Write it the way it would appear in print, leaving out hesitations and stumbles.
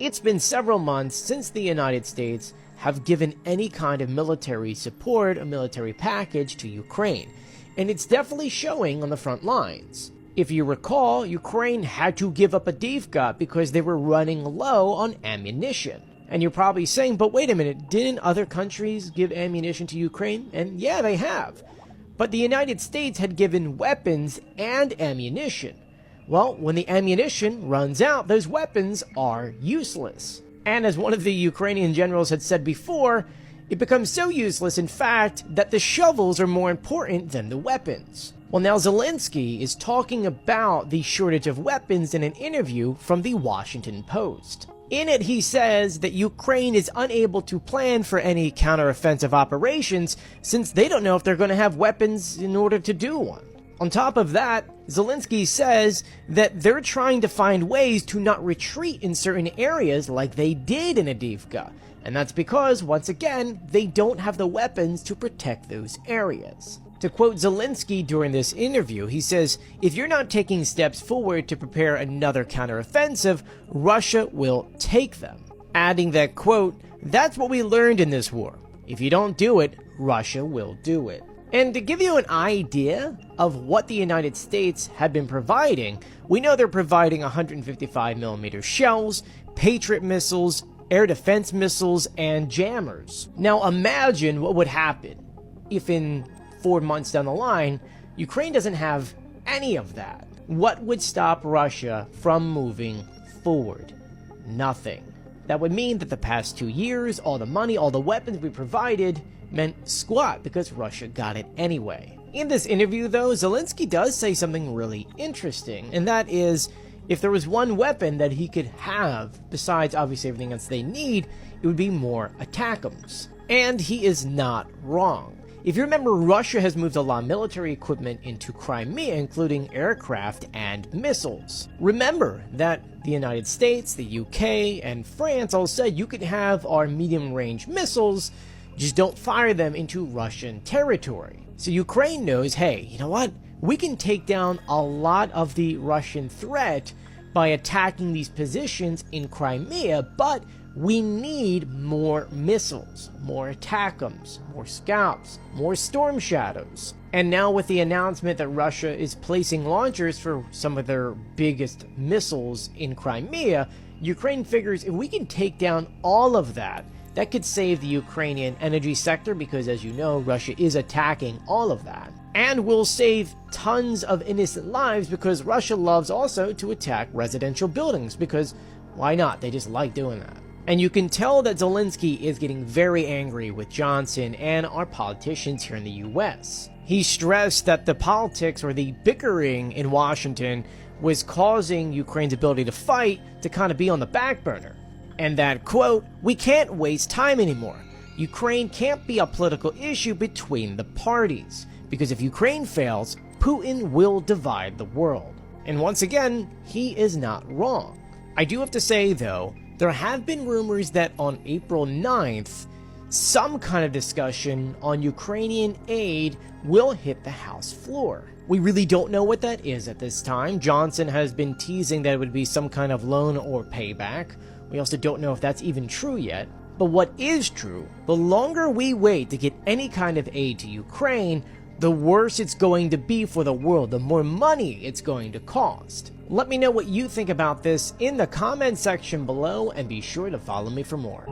It's been several months since the United States have given any kind of military support, a military package to Ukraine, and it's definitely showing on the front lines. If you recall, Ukraine had to give up Avdiivka because they were running low on ammunition. And you're probably saying, but wait a minute, didn't other countries give ammunition to Ukraine? And yeah, they have. But the United States had given weapons and ammunition. Well, when the ammunition runs out, those weapons are useless. And as one of the Ukrainian generals had said before, it becomes so useless, in fact, that the shovels are more important than the weapons. Well, now Zelensky is talking about the shortage of weapons in an interview from the Washington Post. In it, he says that Ukraine is unable to plan for any counteroffensive operations since they don't know if they're going to have weapons in order to do one. On top of that, Zelensky says that they're trying to find ways to not retreat in certain areas like they did in Avdiivka. And that's because, once again, they don't have the weapons to protect those areas. To quote Zelensky during this interview, he says, "If you're not taking steps forward to prepare another counteroffensive, Russia will take them." Adding that, quote, "That's what we learned in this war. If you don't do it, Russia will do it." And to give you an idea of what the United States had been providing, we know they're providing 155mm shells, Patriot missiles, air defense missiles, and jammers. Now imagine what would happen if in 4 months down the line, Ukraine doesn't have any of that. What would stop Russia from moving forward? Nothing. That would mean that the past 2 years, all the money, all the weapons we provided meant squat because Russia got it anyway. In this interview, though, Zelensky does say something really interesting, and that is, if there was one weapon that he could have, besides obviously everything else they need, it would be more ATACMS. And he is not wrong. If you remember, Russia has moved a lot of military equipment into Crimea, including aircraft and missiles. Remember that the United States, the UK, and France all said you could have our medium-range missiles, just don't fire them into Russian territory. So Ukraine knows, hey, you know what? We can take down a lot of the Russian threat by attacking these positions in Crimea, but we need more missiles, more ATACMS, more Scalps, more Storm Shadows. And now with the announcement that Russia is placing launchers for some of their biggest missiles in Crimea, Ukraine figures if we can take down all of that, that could save the Ukrainian energy sector because, as you know, Russia is attacking all of that. And will save tons of innocent lives because Russia loves also to attack residential buildings because why not? They just like doing that. And you can tell that Zelensky is getting very angry with Johnson and our politicians here in the US. He stressed that the politics or the bickering in Washington was causing Ukraine's ability to fight to kind of be on the back burner. And that, quote, "We can't waste time anymore. Ukraine can't be a political issue between the parties, because if Ukraine fails, Putin will divide the world." And once again, he is not wrong. I do have to say, though, there have been rumors that on April 9th, some kind of discussion on Ukrainian aid will hit the House floor. We really don't know what that is at this time. Johnson has been teasing that it would be some kind of loan or payback. We also don't know if that's even true yet. But what is true, the longer we wait to get any kind of aid to Ukraine, the worse it's going to be for the world, the more money it's going to cost. Let me know what you think about this in the comment section below, and be sure to follow me for more.